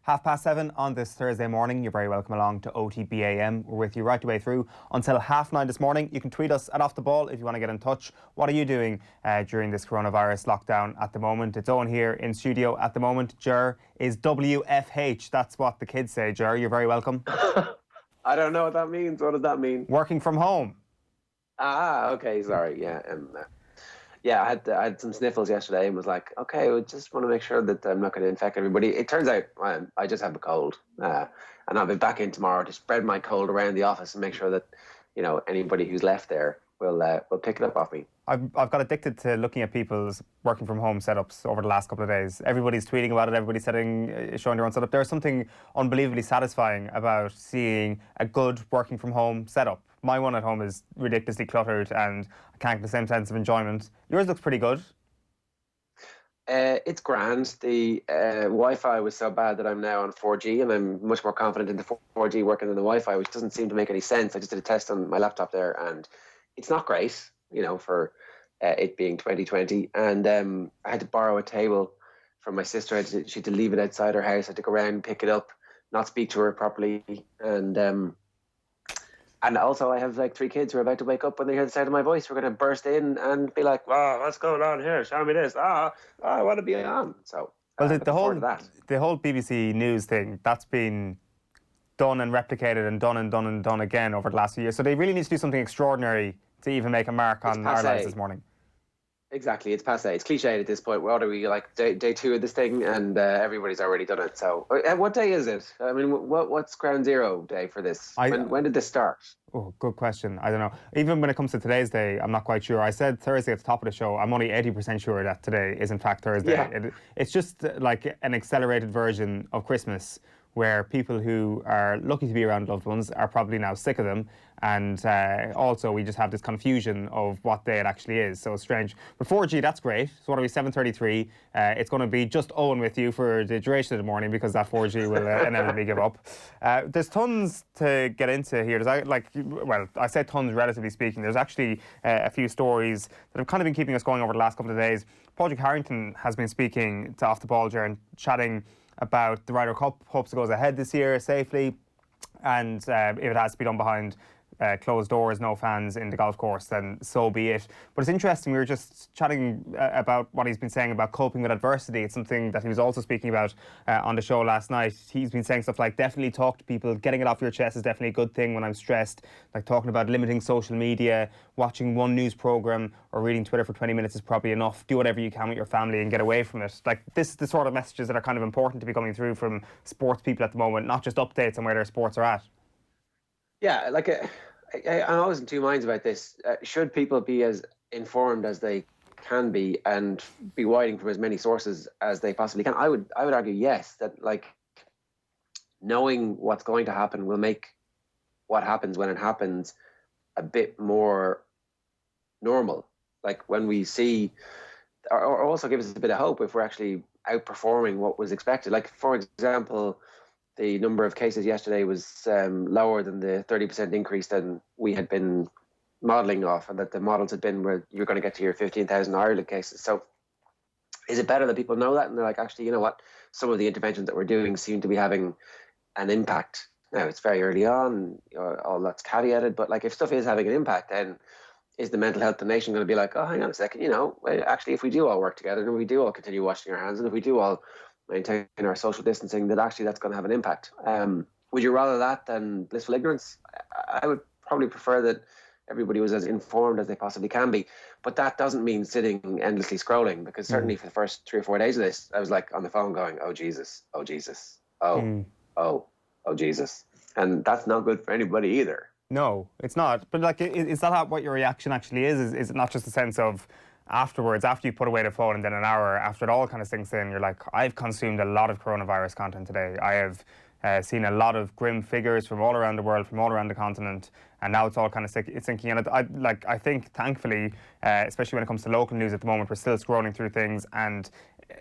7:30 on this Thursday morning. You're very welcome along to OTB AM. We're with you right the way through until 9:30 this morning. You can tweet us at Off The Ball if you want to get in touch. What are you doing during this coronavirus lockdown at the moment? It's Eoin here in studio at the moment. Ger is WFH. That's what the kids say, Ger. You're very welcome. I don't know what that means. What does that mean? Working from home. Ah, okay, sorry. Yeah, I had some sniffles yesterday and was like, okay, I just want to make sure that I'm not going to infect everybody. It turns out I just have a cold, and I'll be back in tomorrow to spread my cold around the office and make sure that, you know, anybody who's left there will pick it up off me. I've got addicted to looking at people's working from home setups over the last couple of days. Everybody's tweeting about it. Everybody's showing their own setup. There's something unbelievably satisfying about seeing a good working from home setup. My one at home is ridiculously cluttered and I can't get the same sense of enjoyment. Yours looks pretty good. It's grand. The Wi-Fi was so bad that I'm now on 4G and I'm much more confident in the 4G working than the Wi-Fi, which doesn't seem to make any sense. I just did a test on my laptop there and it's not great, you know, for it being 2020. And I had to borrow a table from my sister. She had to leave it outside her house. I had to go around, pick it up, not speak to her properly. And also I have like 3 kids who are about to wake up when they hear the sound of my voice. We're going to burst in and be like, wow, what's going on here? Show me this. I want to be on. So well, the whole BBC News thing, that's been done and replicated and done again over the last few years. So they really need to do something extraordinary to even make a mark on our lives this morning. Exactly, it's passé. It's cliched at this point. What are we, like day 2 of this thing, and everybody's already done it. So, what day is it? I mean, what's ground zero day for this? When did this start? Oh, good question. I don't know. Even when it comes to today's day, I'm not quite sure. I said Thursday at the top of the show. I'm only 80% sure that today is in fact Thursday. Yeah. It's just like an accelerated version of Christmas, where people who are lucky to be around loved ones are probably now sick of them. And also we just have this confusion of what day it actually is. So it's strange. But 4G, that's great. So what are we, 7:33? It's going to be just Eoin with you for the duration of the morning because that 4G will inevitably give up. There's tons to get into here. I say tons relatively speaking. There's actually a few stories that have kind of been keeping us going over the last couple of days. Padraig Harrington has been speaking to Off The Ball and chatting about the Ryder Cup, hopes it goes ahead this year safely, and if it has to be done behind closed doors, no fans in the golf course, then so be it. But it's interesting, we were just chatting about what he's been saying about coping with adversity. It's something that he was also speaking about on the show last night. He's been saying stuff like, definitely talk to people, getting it off your chest is definitely a good thing when I'm stressed, like talking about limiting social media, watching one news programme or reading Twitter for 20 minutes is probably enough. Do whatever you can with your family and get away from it. Like, this is the sort of messages that are kind of important to be coming through from sports people at the moment, not just updates on where their sports are at. Yeah, like I'm always in two minds about this. Should people be as informed as they can be and be widening from as many sources as they possibly can? I would argue yes, that like knowing what's going to happen will make what happens when it happens a bit more normal. Like when we see, or also give us a bit of hope if we're actually outperforming what was expected. Like, for example, the number of cases yesterday was lower than the 30% increase that we had been modelling off, and that the models had been where you're going to get to your 15,000 Ireland cases. So is it better that people know that and they're like, actually, you know what, some of the interventions that we're doing seem to be having an impact? Now, it's very early on, all that's caveated, but like if stuff is having an impact, then is the mental health of the nation going to be like, oh, hang on a second, you know, actually, if we do all work together and we do all continue washing our hands and if we do all maintain our social distancing, that actually that's going to have an impact. Would you rather that than blissful ignorance? I would probably prefer that everybody was as informed as they possibly can be. But that doesn't mean sitting endlessly scrolling, because certainly for the first 3 or 4 days of this, I was like on the phone going, oh, Jesus, oh, Jesus, oh, Jesus. And that's not good for anybody either. No, it's not. But like, is that what your reaction actually is? Is it not just a sense of afterwards, after you put away the phone and then an hour after it all kind of sinks in, you're like, I've consumed a lot of coronavirus content today. I have seen a lot of grim figures from all around the world, from all around the continent, and now it's all kind of sinking in. I think, thankfully, especially when it comes to local news at the moment, we're still scrolling through things and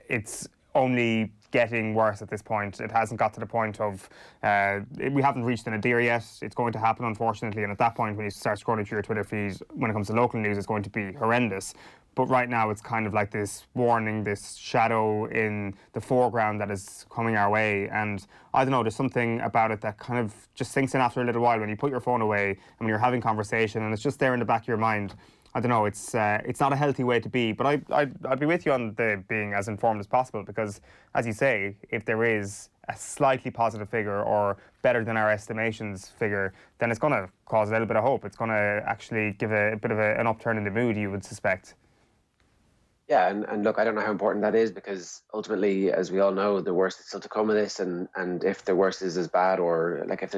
it's only getting worse at this point. It hasn't got to the point of, we haven't reached an nadir yet. It's going to happen, unfortunately, and at that point, when you start scrolling through your Twitter feed, when it comes to local news, it's going to be horrendous. But right now it's kind of like this warning, this shadow in the foreground that is coming our way. And I don't know, there's something about it that kind of just sinks in after a little while when you put your phone away and when you're having conversation and it's just there in the back of your mind. I don't know, it's not a healthy way to be, but I'd be with you on the being as informed as possible because, as you say, if there is a slightly positive figure or better than our estimations figure, then it's going to cause a little bit of hope. It's going to actually give a bit of an upturn in the mood, you would suspect. Yeah, and look, I don't know how important that is because ultimately, as we all know, the worst is still to come of this, and if the worst is as bad, or like if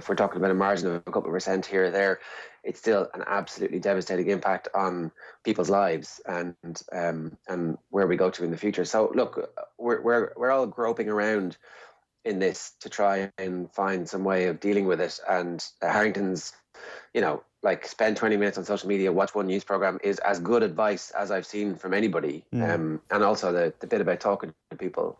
we're talking about a margin of a couple of percent here or there, it's still an absolutely devastating impact on people's lives and where we go to in the future. So look, we're all groping around in this to try and find some way of dealing with it, and Harrington's, like spend 20 minutes on social media, watch one news program is as good advice as I've seen from anybody. And also the bit about talking to people,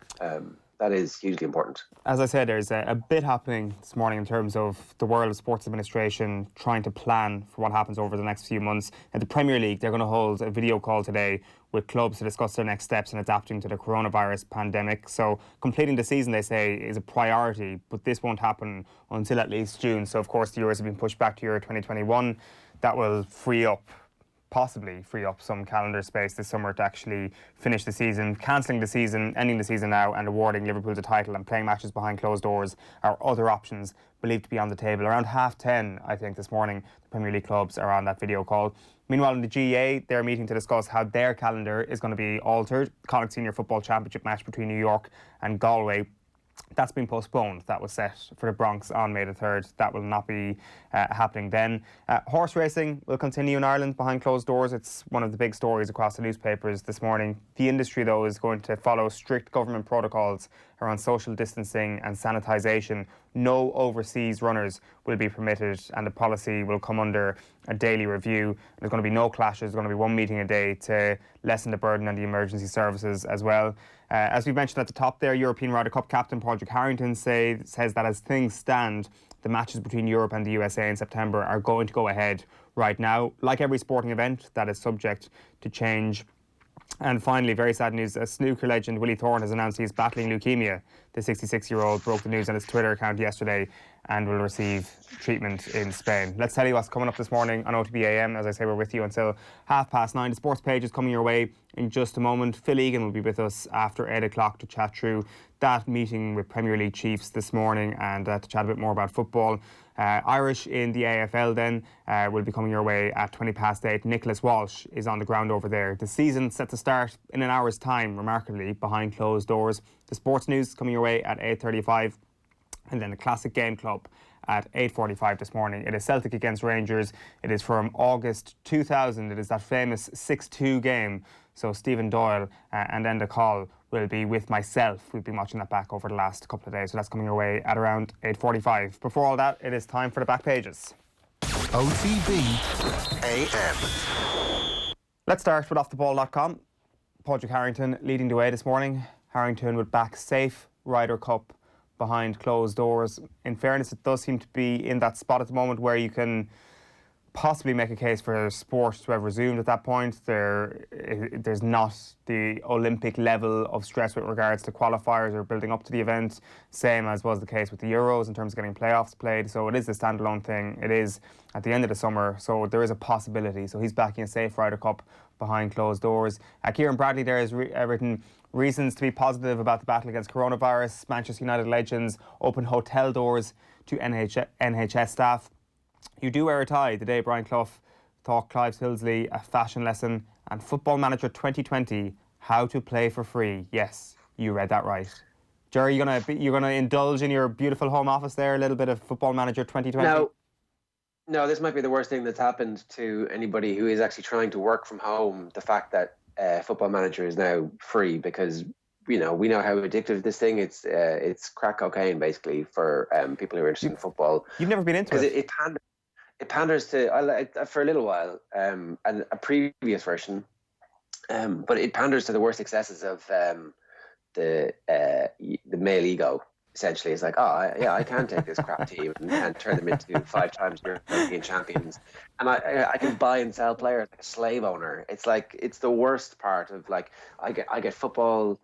that is hugely important. As I said, there's a bit happening this morning in terms of the world of sports administration trying to plan for what happens over the next few months. At the Premier League, they're going to hold a video call today with clubs to discuss their next steps in adapting to the coronavirus pandemic. So completing the season, they say, is a priority, but this won't happen until at least June. So, of course, the Euros have been pushed back to Euro 2021. That will possibly free up some calendar space this summer to actually finish the season. Cancelling the season, ending the season now and awarding Liverpool the title and playing matches behind closed doors are other options believed to be on the table. Around 10:30, I think, this morning, the Premier League clubs are on that video call. Meanwhile, in the GAA, they're meeting to discuss how their calendar is going to be altered. Connacht Senior Football Championship match between New York and Galway, that's been postponed. That was set for the Bronx on May the 3rd. That will not be happening then. Horse racing will continue in Ireland behind closed doors. It's one of the big stories across the newspapers this morning. The industry, though, is going to follow strict government protocols around social distancing and sanitisation. No overseas runners will be permitted, and the policy will come under a daily review. There's going to be no clashes. There's going to be one meeting a day to lessen the burden on the emergency services as well. As we mentioned at the top there, European Ryder Cup captain Padraig Harrington says that as things stand, the matches between Europe and the USA in September are going to go ahead right now. Like every sporting event, that is subject to change. And finally, very sad news, a snooker legend Willie Thorne has announced he's battling leukemia. The 66-year-old broke the news on his Twitter account yesterday and will receive treatment in Spain. Let's tell you what's coming up this morning on OTB AM. As I say, we're with you until 9:30. The sports page is coming your way in just a moment. Phil Egan will be with us after 8 o'clock to chat through that meeting with Premier League chiefs this morning and to chat a bit more about football. Irish in the AFL then will be coming your way at 8:20. Nicholas Walsh is on the ground over there. The season set to start in an hour's time, remarkably, behind closed doors. The sports news coming your way at 8:35. And then the Classic Game Club at 8:45 this morning. It is Celtic against Rangers. It is from August 2000. It is that famous 6-2 game. So Stephen Doyle and Enda Call will be with myself. We've been watching that back over the last couple of days. So that's coming your way at around 8:45. Before all that, it is time for the back pages. OTB AM. Let's start with offtheball.com. Padraig Harrington leading the way this morning. Harrington would back safe Ryder Cup behind closed doors. In fairness, it does seem to be in that spot at the moment where you can possibly make a case for sport to have resumed at that point. There's not the Olympic level of stress with regards to qualifiers or building up to the event, same as was the case with the Euros in terms of getting playoffs played. So it is a standalone thing. It is at the end of the summer, so there is a possibility. So he's backing a safe Ryder Cup behind closed doors. Kieran Bradley there has written reasons to be positive about the battle against coronavirus. Manchester United legends open hotel doors to NHS staff. You do wear a tie. The day Brian Clough taught Clive Tilsley a fashion lesson. And Football Manager 2020, how to play for free. Yes, you read that right. Jerry, you're gonna indulge in your beautiful home office there, a little bit of Football Manager 2020? No, this might be the worst thing that's happened to anybody who is actually trying to work from home. The fact that Football Manager is now free, because we know how addictive this thing is. It's crack cocaine basically for people who are interested in football. You've never been into it. It panders to for a little while, and a previous version, but it panders to the worst excesses of the male ego. essentially. It's like, I can take this crap team and turn them into 5 times European champions, and I can buy and sell players like a slave owner. It's like, it's the worst part of, like, I get football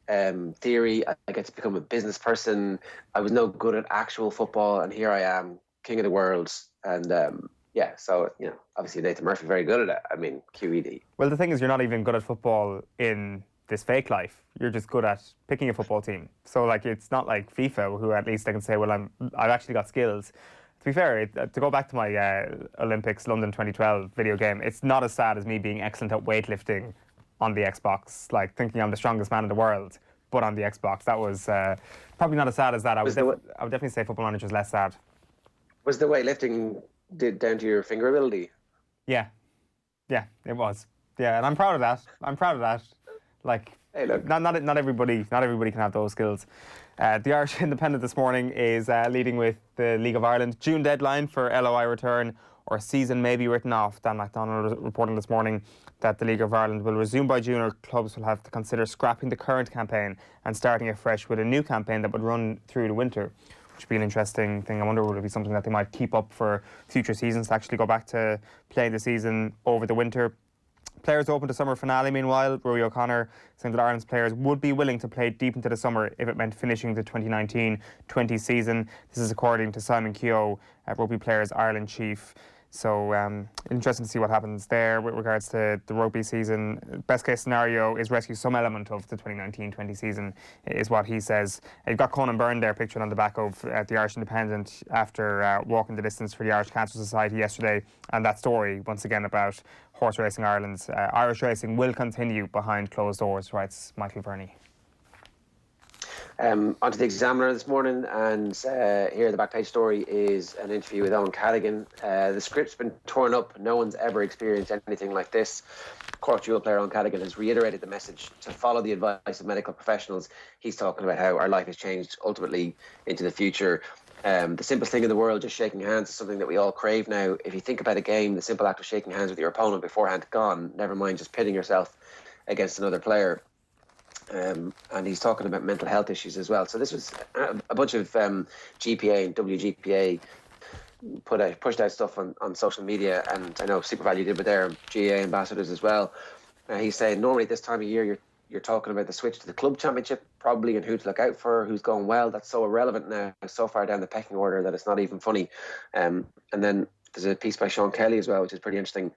theory. I get to become a business person. I was no good at actual football, and here I am, king of the world. And so obviously Nathan Murphy very good at it. I mean, QED. Well, the thing is, you're not even good at football in this fake life. You're just good at picking a football team. So, like, it's not like FIFA, who at least I can say, well, I've actually got skills. To be fair, to go back to my Olympics London 2012 video game, it's not as sad as me being excellent at weightlifting on the Xbox, like thinking I'm the strongest man in the world, but on the Xbox. That was probably not as sad as that. I would definitely say Football Manager is less sad. Was the weightlifting down to your finger ability? Yeah, it was. Yeah, and I'm proud of that. Like, hey, look. Not everybody can have those skills. The Irish Independent this morning is leading with the League of Ireland. June deadline for LOI return, or season may be written off. Dan MacDonald reporting this morning that the League of Ireland will resume by June, or clubs will have to consider scrapping the current campaign and starting afresh with a new campaign that would run through the winter, which would be an interesting thing. I wonder, would it be something that they might keep up for future seasons, to actually go back to playing the season over the winter. Players open to summer finale, meanwhile. Rory O'Connor saying that Ireland's players would be willing to play deep into the summer if it meant finishing the 2019-20 season. This is according to Simon Keogh, Rugby Players Ireland chief. So interesting to see what happens there with regards to the rugby season. Best case scenario is rescue some element of the 2019-20 season, is what he says. You've got Conan Byrne there pictured on the back of the Irish Independent after walking the distance for the Irish Cancer Society yesterday, and that story once again about Horse Racing Ireland. Irish racing will continue behind closed doors, writes Michael Verney. Onto the Examiner this morning, and here the back page story is an interview with Eoin Callaghan. The script's been torn up. No one's ever experienced anything like this. Cork dual player Eoin Callaghan has reiterated the message to follow the advice of medical professionals. He's talking about how our life has changed ultimately into the future. The simplest thing in the world, just shaking hands, is something that we all crave now. If you think about a game, the simple act of shaking hands with your opponent beforehand, gone. Never mind just pitting yourself against another player. And he's talking about mental health issues as well. So this was a bunch of GPA and WGPA pushed out stuff on social media, and I know SuperValu did with their GA ambassadors as well. He's saying normally at this time of year you're talking about the switch to the club championship probably, and who to look out for, who's going well. That's so irrelevant now, so far down the pecking order that it's not even funny. And then there's a piece by Sean Kelly as well, which is pretty interesting,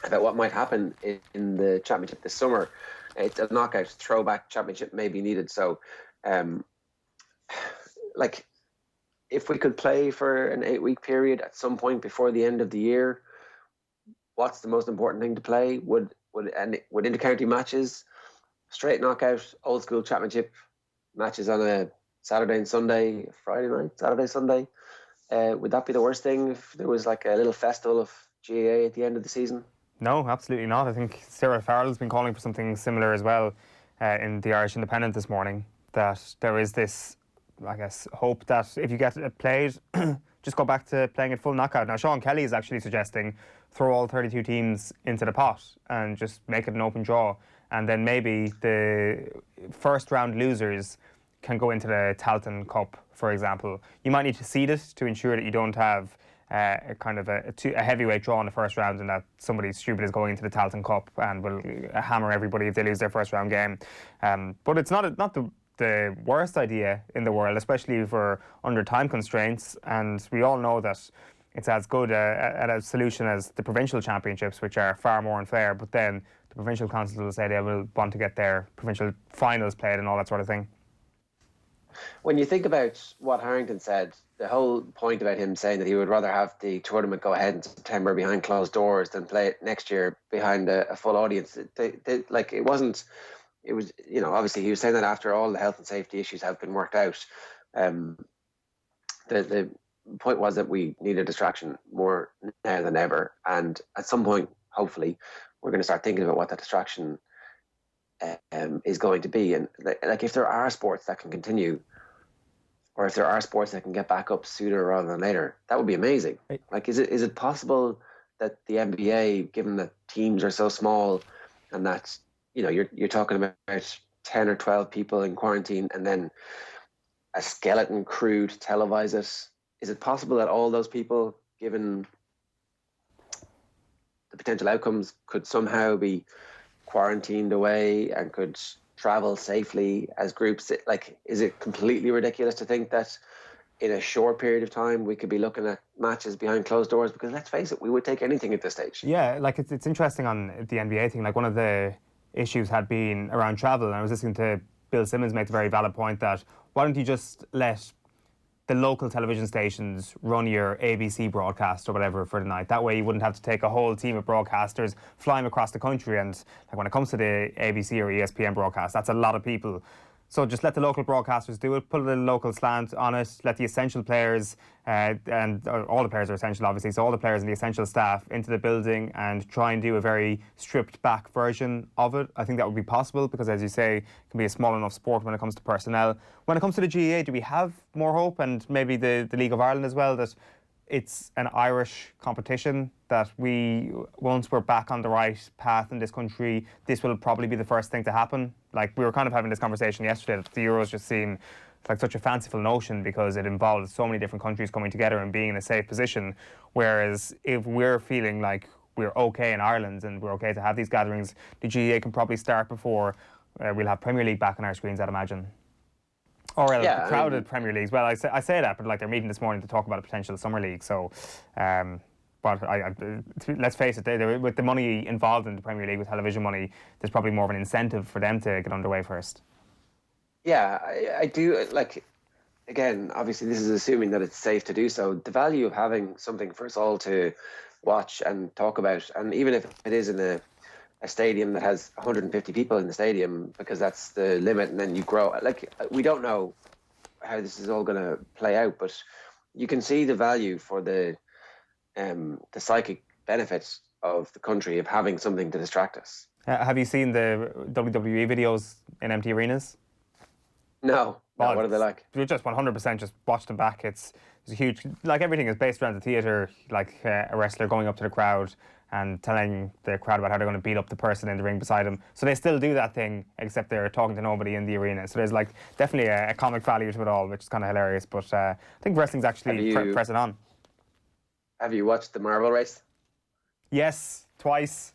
about what might happen in the championship this summer. It's a knockout throwback championship may be needed. So, if we could play for an 8-week period at some point before the end of the year, what's the most important thing to play? Would intercounty matches, straight knockout, old school championship matches on a Saturday and Sunday, Friday night, Saturday, Sunday? Would that be the worst thing if there was like a little festival of GAA at the end of the season? No, absolutely not. I think Sarah Farrell's been calling for something similar as well in the Irish Independent this morning, that there is this, I guess, hope that if you get it played, just go back to playing it full knockout. Now, Sean Kelly is actually suggesting throw all 32 teams into the pot and just make it an open draw, and then maybe the first round losers can go into the Talton Cup, for example. You might need to seed it to ensure that you don't have a kind of a heavyweight draw in the first round, and that somebody stupid is going into the Talton Cup and will hammer everybody if they lose their first round game. But it's not the worst idea in the world, especially if we're under time constraints, and we all know that it's as good a solution as the provincial championships, which are far more unfair. But then the provincial councils will say they will want to get their provincial finals played and all that sort of thing. When you think about what Harrington said, the whole point about him saying that he would rather have the tournament go ahead in September behind closed doors than play it next year behind a full audience, it was, obviously he was saying that after all the health and safety issues have been worked out. The point was that we need a distraction more now than ever, and at some point, hopefully, we're going to start thinking about what that distraction is going to be. And like if there are sports that can continue, or if there are sports that can get back up sooner rather than later, that would be amazing. Right. Like, is it possible that the NBA, given that teams are so small and that, you're talking about 10 or 12 people in quarantine, and then a skeleton crew to televise it? Is it possible that all those people, given the potential outcomes, could somehow be quarantined away and could travel safely as groups? Like, is it completely ridiculous to think that in a short period of time we could be looking at matches behind closed doors? Because let's face it, we would take anything at this stage. Yeah, like it's interesting on the NBA thing. Like, one of the issues had been around travel, and I was listening to Bill Simmons make the very valid point that why don't you just let the local television stations run your ABC broadcast or whatever for the night. That way you wouldn't have to take a whole team of broadcasters flying across the country. And like, when it comes to the ABC or ESPN broadcast, that's a lot of people. So just let the local broadcasters do it, put a little local slant on it, let the essential players, and all the players are essential obviously, so all the players and the essential staff into the building and try and do a very stripped back version of it. I think that would be possible because, as you say, it can be a small enough sport when it comes to personnel. When it comes to the GAA, do we have more hope, and maybe the League of Ireland as well, that it's an Irish competition, that once we're back on the right path in this country, this will probably be the first thing to happen? Like, we were kind of having this conversation yesterday, that the Euros just seem like such a fanciful notion because it involves so many different countries coming together and being in a safe position. Whereas if we're feeling like we're okay in Ireland and we're okay to have these gatherings, the GAA can probably start before we'll have Premier League back on our screens, I'd imagine. Or a crowded Premier Leagues. Well, I say that, but like, they're meeting this morning to talk about a potential summer league. So, but let's face it, with the money involved in the Premier League, with television money, there's probably more of an incentive for them to get underway first. Yeah, I do. Like, again, obviously this is assuming that it's safe to do so. The value of having something for us all to watch and talk about, and even if it is in a stadium that has 150 people in the stadium, because that's the limit, and then you grow. Like, we don't know how this is all going to play out, but you can see the value for the psychic benefits of the country of having something to distract us. Have you seen the WWE videos in empty arenas? No. What are they like? You just 100% just watch them back. It's a huge, like, everything is based around the theatre, like a wrestler going up to the crowd and telling the crowd about how they're going to beat up the person in the ring beside them. So they still do that thing, except they're talking to nobody in the arena. So there's like definitely a comic value to it all, which is kind of hilarious. But I think wrestling's actually pressing on. Have you watched the marble race? Yes, twice.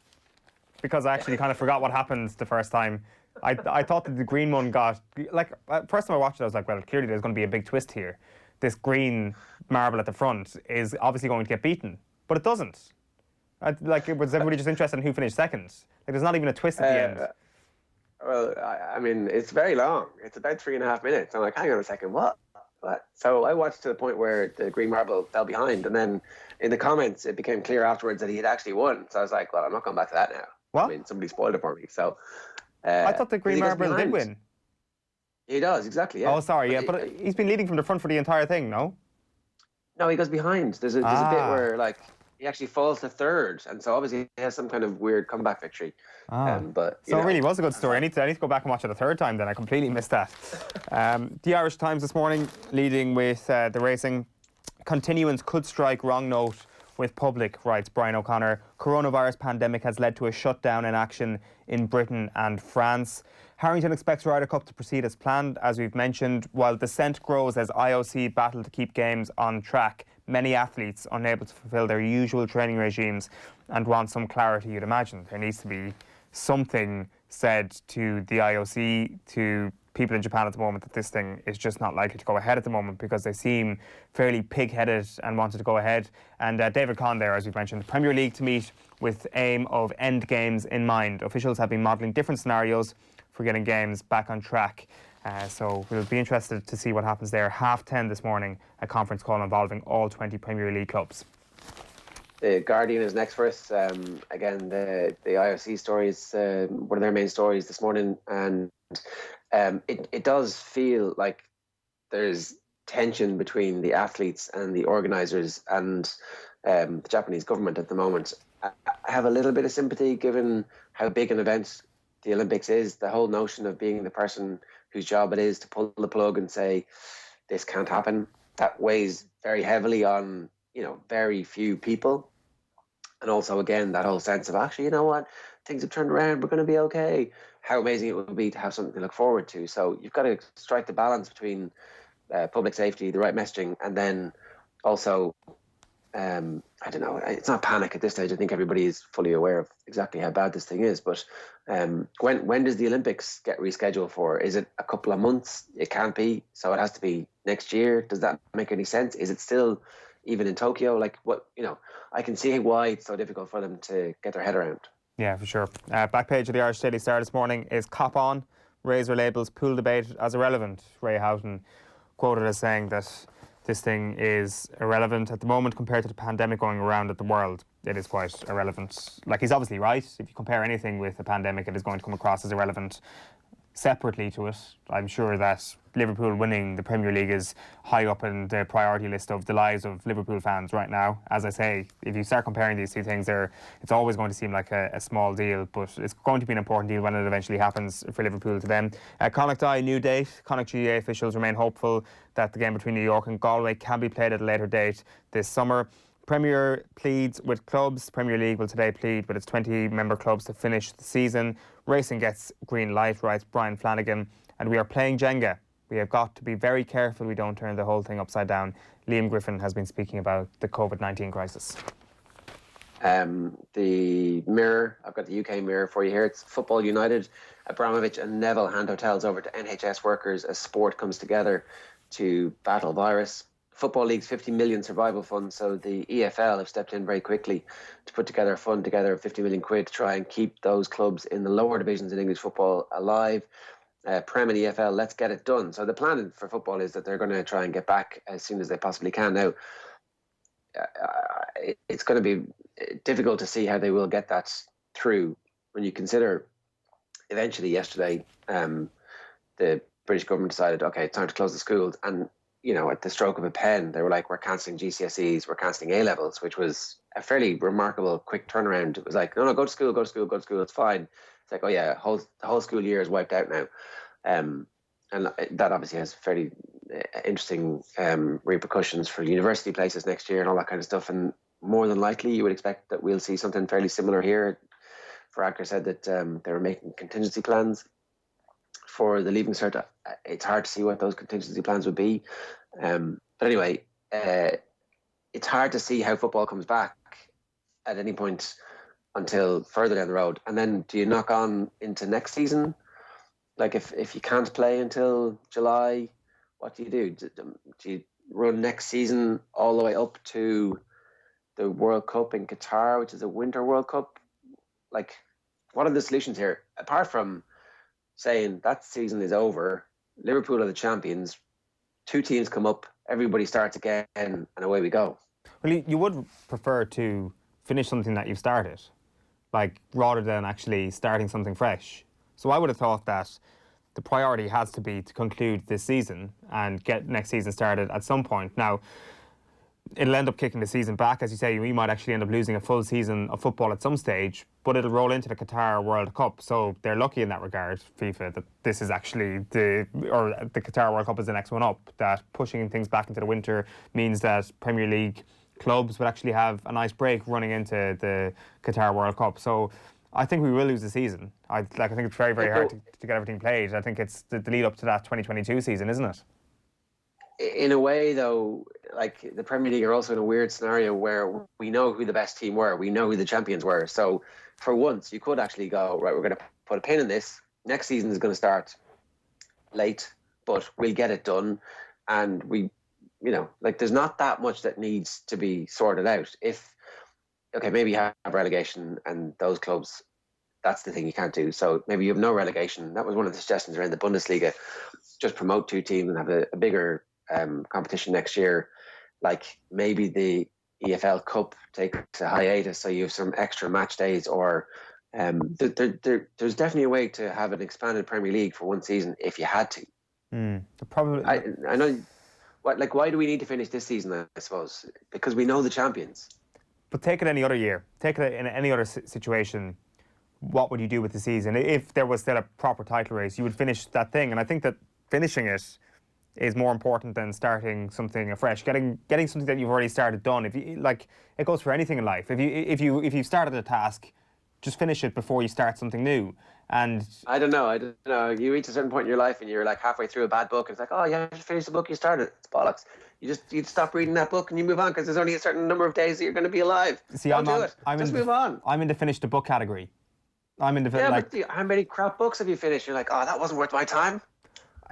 Because I actually kind of forgot what happened the first time. I thought that the green one got, like, first time I watched it, I was like, well, clearly there's going to be a big twist here. This green marble at the front is obviously going to get beaten, but it doesn't. Was everybody just interested in who finished second? Like, there's not even a twist at the end. Well, I mean, it's very long. It's about 3.5 minutes. I'm like, hang on a second, what? So I watched to the point where the green marble fell behind, and then in the comments, it became clear afterwards that he had actually won. So I was like, well, I'm not going back to that now. What? I mean, somebody spoiled it for me. So I thought the green marble did win. He does, exactly, yeah. Oh, sorry, yeah, but he's been leading from the front for the entire thing, no? No, he goes behind. There's a bit where, like, he actually falls to third, and so obviously he has some kind of weird comeback victory. But so it really was a good story. I need to go back and watch it a third time then. I completely missed that. The Irish Times this morning, leading with the racing. Continuance could strike wrong note with public, writes Brian O'Connor. Coronavirus pandemic has led to a shutdown in action in Britain and France. Harrington expects Ryder Cup to proceed as planned, as we've mentioned, while dissent grows as IOC battle to keep games on track. Many athletes unable to fulfil their usual training regimes and want some clarity, you'd imagine. There needs to be something said to the IOC, to people in Japan at the moment, that this thing is just not likely to go ahead at the moment because they seem fairly pig-headed and wanted to go ahead. And David Conn there, as we've mentioned, Premier League to meet with aim of end games in mind. Officials have been modelling different scenarios for getting games back on track. So we'll be interested to see what happens there. 10:30 this morning, a conference call involving all 20 Premier League clubs. The Guardian is next for us. Again, the IOC story is one of their main stories this morning, and it does feel like there's tension between the athletes and the organisers and the Japanese government at the moment. I have a little bit of sympathy given how big an event the Olympics is. The whole notion of being the person whose job it is to pull the plug and say this can't happen, that weighs very heavily on, very few people. And also, again, that whole sense of, actually, you know what, things have turned around, we're going to be okay. How amazing it would be to have something to look forward to. So you've got to strike the balance between public safety, the right messaging, and then also, I don't know, it's not panic at this stage. I think everybody is fully aware of exactly how bad this thing is. But when does the Olympics get rescheduled for? Is it a couple of months? It can't be. So it has to be next year. Does that make any sense? Is it still even in Tokyo? Like, what, I can see why it's so difficult for them to get their head around. Yeah, for sure. Back page of the Irish Daily Star this morning is Cop On, razor labels, pool debate as irrelevant. Ray Houghton quoted as saying that this thing is irrelevant at the moment compared to the pandemic going around at the world. It is quite irrelevant. Like, he's obviously right. If you compare anything with the pandemic, it is going to come across as irrelevant. Separately to it, I'm sure that Liverpool winning the Premier League is high up in the priority list of the lives of Liverpool fans right now. As I say, if you start comparing these two things, it's always going to seem like a small deal, but it's going to be an important deal when it eventually happens for Liverpool to them. Connacht Die, new date. Connacht GAA officials remain hopeful that the game between New York and Galway can be played at a later date this summer. Premier pleads with clubs. Premier League will today plead with its 20-member clubs to finish the season. Racing gets green light, writes Brian Flanagan. And we are playing Jenga. We have got to be very careful we don't turn the whole thing upside down. Liam Griffin has been speaking about the COVID-19 crisis. The Mirror, I've got the UK Mirror for you here. It's Football United. Abramovich and Neville hand hotels over to NHS workers as sport comes together to battle virus. Football League's 50 million survival fund, so the EFL have stepped in very quickly to put together a fund of 50 million quid to try and keep those clubs in the lower divisions in English football alive. Prem and EFL, let's get it done. So the plan for football is that they're going to try and get back as soon as they possibly can. Now, it's going to be difficult to see how they will get that through when you consider eventually yesterday the British government decided, okay, it's time to close the schools, and at the stroke of a pen, they were like, we're cancelling GCSEs, we're cancelling A-levels, which was a fairly remarkable quick turnaround. It was like, no, go to school, it's fine. It's like, oh yeah, the whole school year is wiped out now. And that obviously has fairly interesting repercustions for university places next year and all that kind of stuff. And more than likely, you would expect that we'll see something fairly similar here. Faragher said that they were making contingency plans for the Leaving Cert. It's hard to see what those contingency plans would be. But anyway, it's hard to see how football comes back at any point until further down the road. And then do you knock on into next season? Like if you can't play until July, what do you do? Do you run next season all the way up to the World Cup in Qatar, which is a Winter World Cup? Like, what are the solutions here? Apart from saying that season is over, Liverpool are the champions, two teams come up, everybody starts again, and away we go. Well, you would prefer to finish something that you've started, like, rather than actually starting something fresh. So I would have thought that the priority has to be to conclude this season and get next season started at some point. Now, it'll end up kicking the season back. As you say, we might actually end up losing a full season of football at some stage, but it'll roll into the Qatar World Cup. So they're lucky in that regard, FIFA, that this is actually the Qatar World Cup is the next one up. That pushing things back into the winter means that Premier League clubs would actually have a nice break running into the Qatar World Cup. So I think we will lose the season. I think it's very, very hard to get everything played. I think it's the lead up to that 2022 season, isn't it? In a way, though, like, the Premier League are also in a weird scenario where we know who the best team were. We know who the champions were. So for once, you could actually go, right, we're going to put a pin in this. Next season is going to start late, but we'll get it done. And there's not that much that needs to be sorted out. Maybe you have relegation and those clubs, that's the thing you can't do. So maybe you have no relegation. That was one of the suggestions around the Bundesliga. Just promote two teams and have a bigger competition next year. Like, maybe the EFL Cup takes a hiatus so you have some extra match days, or there's definitely a way to have an expanded Premier League for one season if you had to. Probably. I know. Why do we need to finish this season, I suppose? Because we know the champions. But take it any other year. Take it in any other situation. What would you do with the season? If there was still a proper title race, you would finish that thing. And I think that finishing it is more important than starting something afresh. Getting something that you've already started done. If you it goes for anything in life. If you've started a task, just finish it before you start something new. And I don't know. You reach a certain point in your life and you're like halfway through a bad book. And it's like, oh, you have to finish the book you started. It's bollocks. You stop reading that book and you move on because there's only a certain number of days that you're going to be alive. Don't do it. Just move on. I'm in the finish the book category. I'm in the but how many crap books have you finished? You're like, oh, that wasn't worth my time.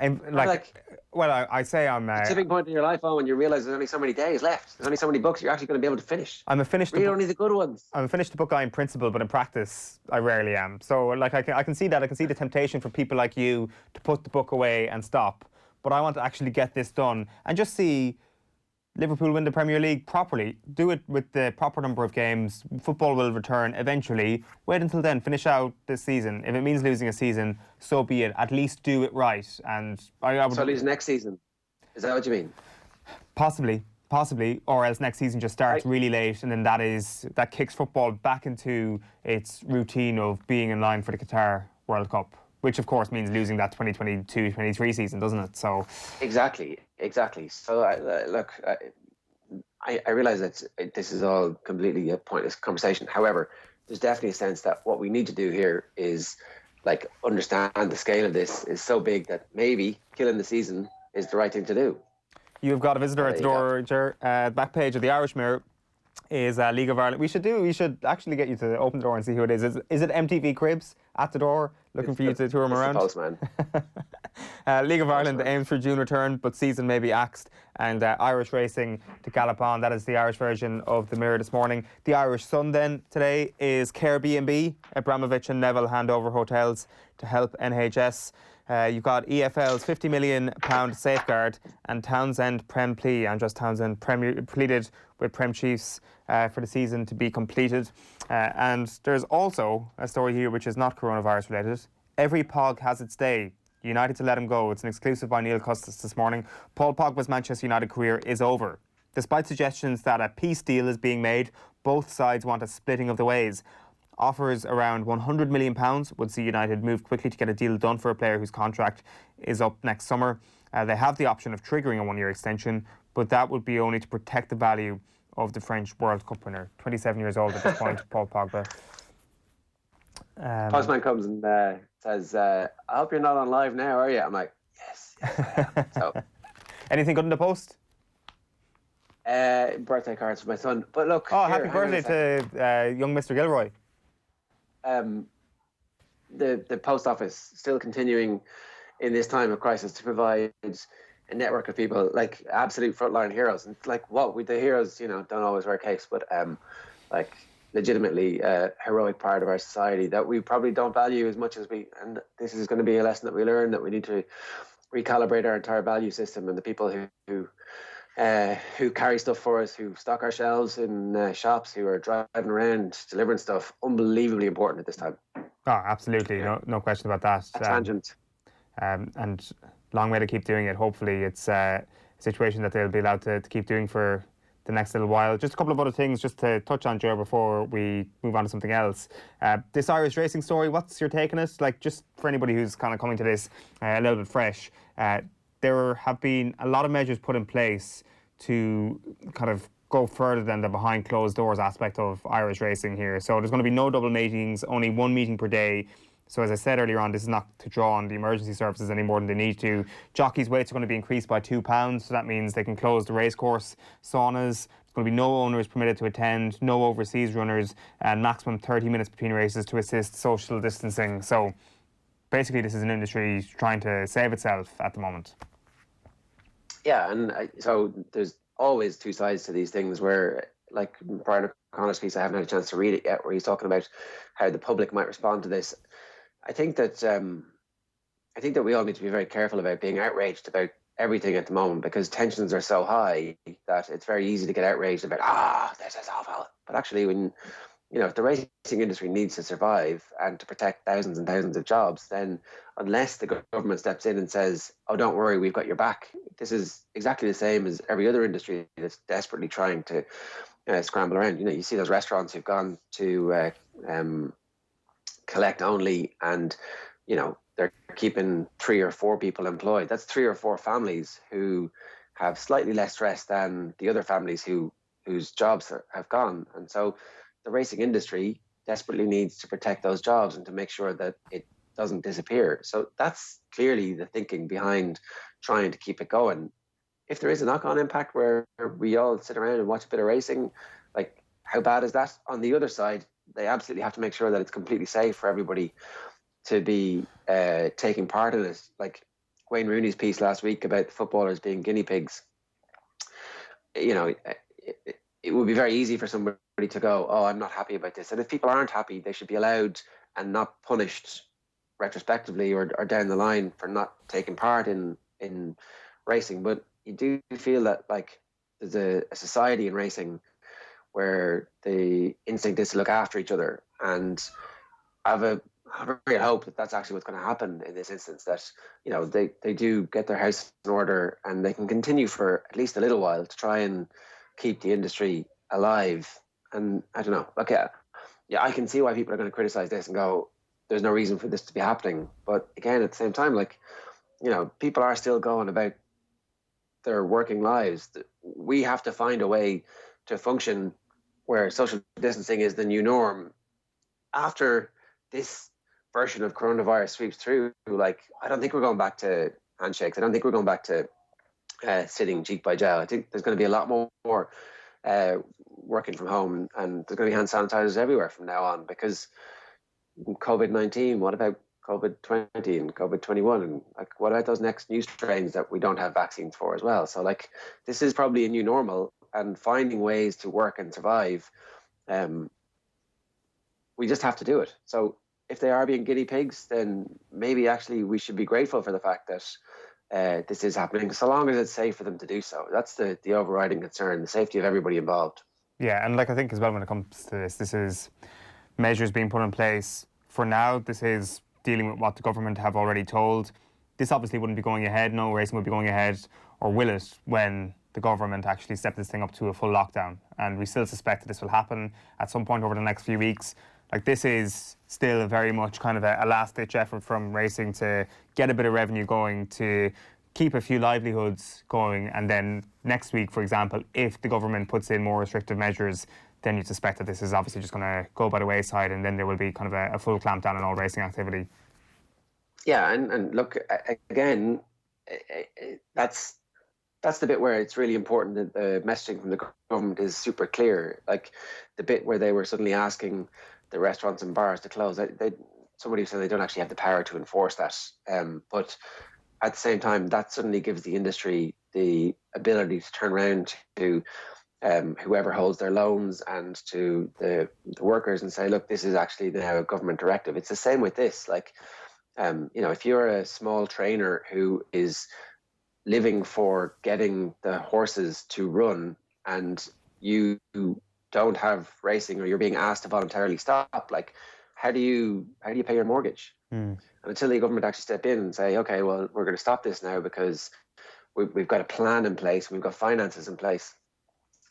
I say I'm a tipping point in your life, when you realize there's only so many days left. There's only so many books you're actually going to be able to finish. Read only the good ones. I'm a finished the book guy in principle, but in practice, I rarely am. So I can see that. I can see the temptation for people like you to put the book away and stop. But I want to actually get this done and just see Liverpool win the Premier League properly. Do it with the proper number of games. Football will return eventually. Wait until then. Finish out this season. If it means losing a season, so be it. At least do it right. And I would lose next season. Is that what you mean? Possibly. Or else next season just starts really late, and then that kicks football back into its routine of being in line for the Qatar World Cup, which of course means losing that 2022-23 season, doesn't it? So exactly. So I realise that this is all completely a pointless conversation. However, there's definitely a sense that what we need to do here is understand the scale of this is so big that maybe killing the season is the right thing to do. You've got a visitor at the door, Ger. Back page of the Irish Mirror is League of Ireland. We should actually get you to open the door and see who it is. Is it MTV Cribs at the door looking for you to tour him around? It's the postman. League of Ireland aims for June return, but season may be axed. And Irish racing to gallop on. That is the Irish version of the Mirror this morning. The Irish Sun then today is Care B&B. Abramovich and Neville hand over hotels to help NHS. You've got EFL's £50 million safeguard and Townsend Prem plea. Andros Townsend pleaded with Prem Chiefs for the season to be completed. And there's also a story here which is not coronavirus related. Every Pog has its day. United to let him go. It's an exclusive by Neil Custis this morning. Paul Pogba's Manchester United career is over. Despite suggestions that a peace deal is being made, both sides want a splitting of the ways. Offers around £100 million would see United move quickly to get a deal done for a player whose contract is up next summer. They have the option of triggering a one-year extension, but that would be only to protect the value of the French World Cup winner. 27 years old at this point, Paul Pogba. Postman comes and says, I hope you're not on live now, are you? I'm like, yes I am. So, anything good in the post? Birthday cards for my son. But look, happy birthday to young Mr. Gilroy. The post office still continuing in this time of crisis to provide a network of people like absolute frontline heroes. And with the heroes, don't always wear capes, but legitimately a heroic part of our society that we probably don't value as much as and this is going to be a lesson that we learn, that we need to recalibrate our entire value system, and the people who carry stuff for us, who stock our shelves in shops, who are driving around delivering stuff, unbelievably important at this time. Oh, absolutely, no question about that. A tangent. And long way to keep doing it. Hopefully it's a situation that they'll be allowed to keep doing for the next little while. Just a couple of other things just to touch on, Joe, before we move on to something else. This Irish racing story, what's your take on it? Just for anybody who's kind of coming to this a little bit fresh, there have been a lot of measures put in place to kind of go further than the behind closed doors aspect of Irish racing here. So there's going to be no double meetings, only one meeting per day. So as I said earlier on, this is not to draw on the emergency services any more than they need to. Jockeys' weights are going to be increased by £2, so that means they can close the racecourse, saunas. There's going to be no owners permitted to attend, no overseas runners, and maximum 30 minutes between races to assist social distancing. So basically this is an industry trying to save itself at the moment. Yeah, and so there's always two sides to these things where, like Brian O'Connor's piece, I haven't had a chance to read it yet, where he's talking about how the public might respond to this. I think that we all need to be very careful about being outraged about everything at the moment, because tensions are so high that it's very easy to get outraged about, this is awful. But actually, when if the racing industry needs to survive and to protect thousands and thousands of jobs, then unless the government steps in and says, oh, don't worry, we've got your back, this is exactly the same as every other industry that's desperately trying to scramble around. You see those restaurants who've gone to collect only, and they're keeping 3 or 4 people employed. That's 3 or 4 families who have slightly less stress than the other families whose jobs have gone. And so the racing industry desperately needs to protect those jobs and to make sure that it doesn't disappear. So that's clearly the thinking behind trying to keep it going. If there is a knock-on impact where we all sit around and watch a bit of racing, like, how bad is that? On the other side, they absolutely have to make sure that it's completely safe for everybody to be taking part in it. Like Wayne Rooney's piece last week about the footballers being guinea pigs. You know, it would be very easy for somebody to go, oh, I'm not happy about this. And if people aren't happy, they should be allowed and not punished retrospectively or down the line for not taking part in racing. But you do feel that, like, there's a society in racing where the instinct is to look after each other, and I have a great hope that that's actually what's going to happen in this instance, that, you know, they do get their house in order and they can continue for at least a little while to try and keep the industry alive. And I don't know, like, yeah, I can see why people are going to criticize this and go, there's no reason for this to be happening. But again, at the same time, like, you know, people are still going about their working lives. We have to find a way to function where social distancing is the new norm after this version of coronavirus sweeps through. Like, I don't think we're going back to handshakes. I don't think we're going back to sitting cheek by jowl. I think there's going to be a lot more working from home, and there's going to be hand sanitizers everywhere from now on, because COVID-19, what about COVID-20 and COVID-21, and like, what about those next new strains that we don't have vaccines for as well? So, like, this is probably a new normal, and finding ways to work and survive, we just have to do it. So if they are being guinea pigs, then maybe actually we should be grateful for the fact that this is happening, so long as it's safe for them to do so. That's the overriding concern, the safety of everybody involved. Yeah, and like, I think as well, when it comes to this is measures being put in place. For now, this is dealing with what the government have already told. This obviously wouldn't be going ahead, no racing would be going ahead, or will it, when the government actually step this thing up to a full lockdown? And we still suspect that this will happen at some point over the next few weeks. Like, this is still very much kind of a last-ditch effort from racing to get a bit of revenue going, to keep a few livelihoods going, and then next week, for example, if the government puts in more restrictive measures, then you'd suspect that this is obviously just going to go by the wayside, and then there will be kind of a full clampdown on all racing activity. Yeah, and look, again, that's the bit where it's really important that the messaging from the government is super clear. Like, the bit where they were suddenly asking the restaurants and bars to close, somebody said they don't actually have the power to enforce that. But at the same time, that suddenly gives the industry the ability to turn around to whoever holds their loans and to the workers and say, look, this is actually now a government directive. It's the same with this. Like, you know, if you're a small trainer who is living for getting the horses to run, and you don't have racing, or you're being asked to voluntarily stop, like, how do you pay your mortgage? And until the government actually step in and say, okay, well, we're going to stop this now because we've got a plan in place, we've got finances in place,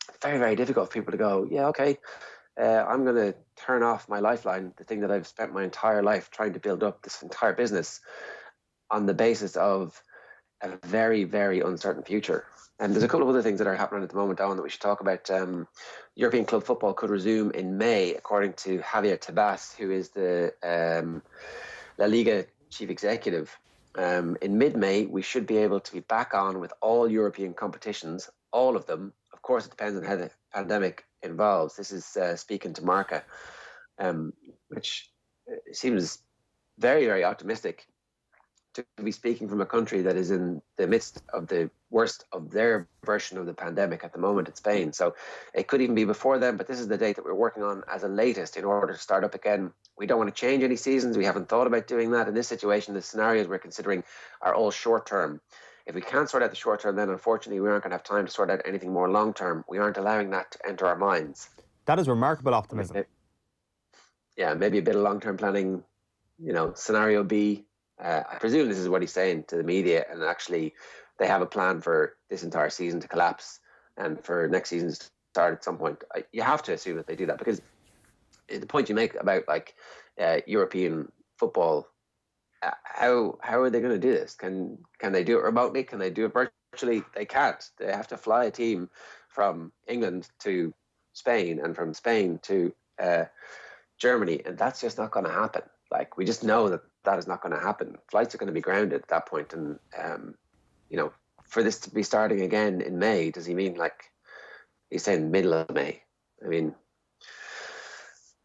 it's very, very difficult for people to go, yeah, okay, I'm going to turn off my lifeline, the thing that I've spent my entire life trying to build up this entire business on the basis of a very, very uncertain future. And there's a couple of other things that are happening at the moment, Owen, that we should talk about. European club football could resume in May, according to Javier Tebas, who is the La Liga chief executive. In mid-May, we should be able to be back on with all European competitions, all of them. Of course, it depends on how the pandemic involves. This is speaking to Marca, which seems very, very optimistic to be speaking from a country that is in the midst of the worst of their version of the pandemic at the moment in Spain. So it could even be before then, but this is the date that we're working on as a latest in order to start up again. We don't want to change any seasons. We haven't thought about doing that. In this situation, the scenarios we're considering are all short term. If we can't sort out the short term, then unfortunately we aren't going to have time to sort out anything more long term. We aren't allowing that to enter our minds. That is remarkable optimism. Yeah, maybe a bit of long term planning, you know, scenario B. I presume this is what he's saying to the media, and actually they have a plan for this entire season to collapse and for next season to start at some point. You have to assume that they do that, because the point you make about like European football, how are they going to do this? Can they do it remotely? Can they do it virtually? They can't. They have to fly a team from England to Spain and from Spain to Germany, and that's just not going to happen. Like, we just know that that is not going to happen. Flights are going to be grounded at that point, and for this to be starting again in May, does he mean like he's saying middle of May? I mean,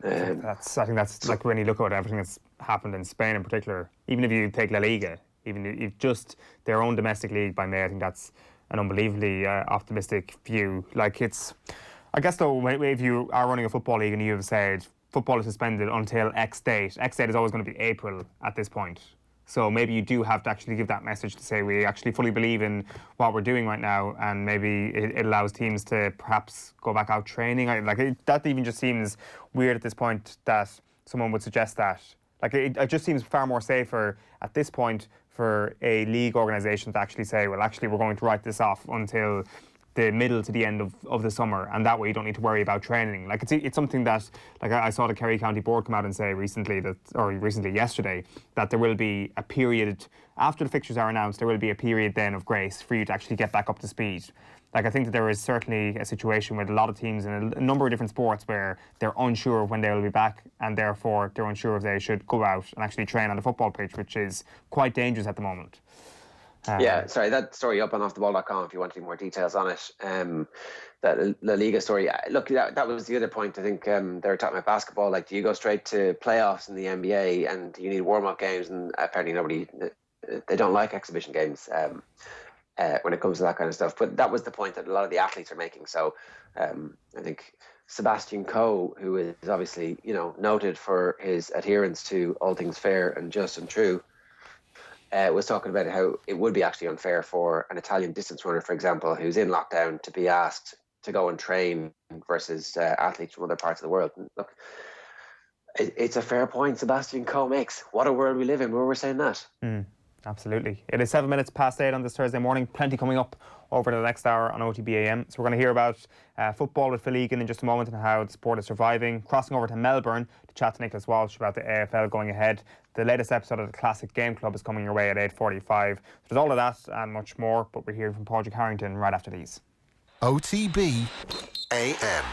I think that's like when you look at everything that's happened in Spain in particular. Even if you take La Liga, even if just their own domestic league by May, I think that's an unbelievably optimistic view. Like I guess though, if you are running a football league and you have said football is suspended until X date is always going to be April at this point. So maybe you do have to actually give that message to say we actually fully believe in what we're doing right now, and maybe it allows teams to perhaps go back out training. That even just seems weird at this point that someone would suggest that. Like it just seems far more safer at this point for a league organisation to actually say, well, actually we're going to write this off until the middle to the end of the summer, and that way you don't need to worry about training. Like it's something that, like I saw the Kerry County Board come out and say recently yesterday, that there will be a period after the fixtures are announced. There will be a period then of grace for you to actually get back up to speed. Like I think that there is certainly a situation with a lot of teams in a number of different sports where they're unsure of when they will be back, and therefore they're unsure if they should go out and actually train on the football pitch, which is quite dangerous at the moment. Sorry, that story up on offtheball.com if you want any more details on it. That La Liga story. Look, that was the other point. I think they were talking about basketball. Like, do you go straight to playoffs in the NBA and you need warm-up games? And apparently they don't like exhibition games when it comes to that kind of stuff. But that was the point that a lot of the athletes are making. So I think Sebastian Coe, who is obviously noted for his adherence to all things fair and just and true, was talking about how it would be actually unfair for an Italian distance runner, for example, who's in lockdown, to be asked to go and train versus athletes from other parts of the world. And look, it's a fair point Sebastian Coe makes. What a world we live in where we're saying that. Absolutely. It is 7 minutes past 8 on this Thursday morning. Plenty coming up over the next hour on OTB AM. So we're going to hear about football with Phil Egan in just a moment and how the sport is surviving. Crossing over to Melbourne to chat to Nicholas Walsh about the AFL going ahead. The latest episode of the Classic Game Club is coming your way at 8:45. There's all of that and much more, but we're hearing from Padraig Harrington right after these. OTB AM.